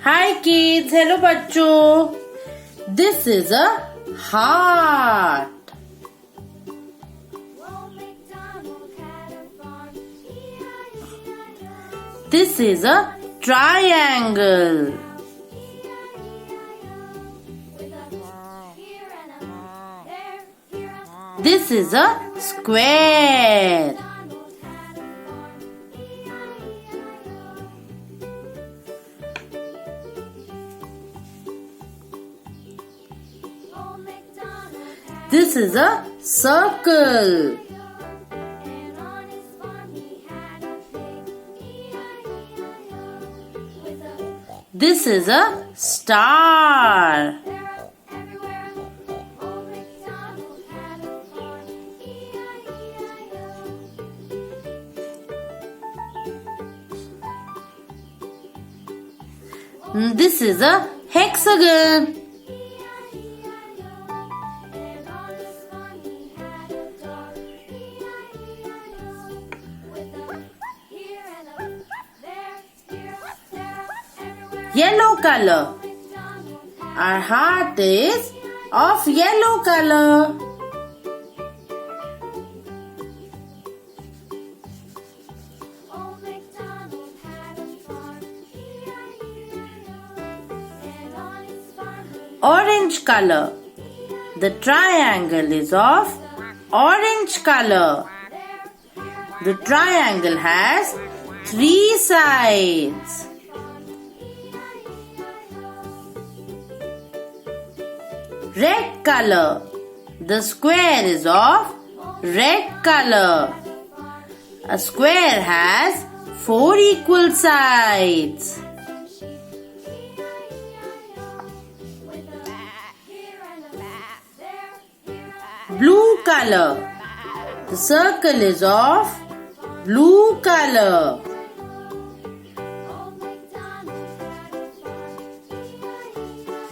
Hi kids, hello बच्चों. This is a heart. This is a triangle. This is a square. This is a circle. This is a star. This is a hexagon. Yellow color. Our heart is of yellow color. Orange color. The triangle is of orange color. The triangle has 3 sides. Red color. The square is of red color. A square has 4 equal sides. Blue color. The circle is of blue color.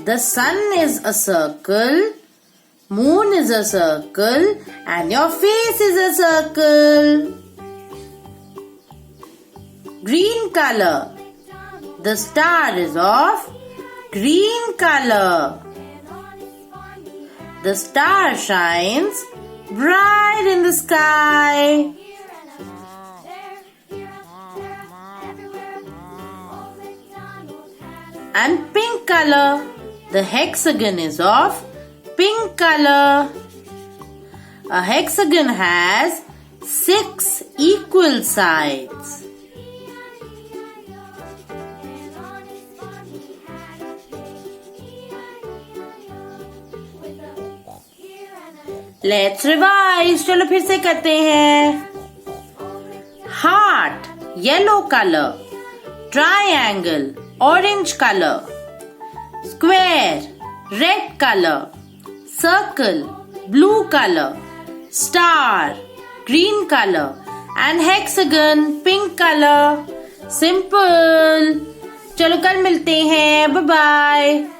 The sun is a circle, moon is a circle, and your face is a circle. Green color. The star is of green color. The star shines bright in the sky. And pink color. The hexagon is of pink color. A hexagon has 6 equal sides. Let's revise. चलो फिर से करते हैं. Heart, yellow color. Triangle, orange color. Square, red color. Circle, blue color. Star, green color. And hexagon, pink color. Simple. चलो कल मिलते हैं. Bye bye.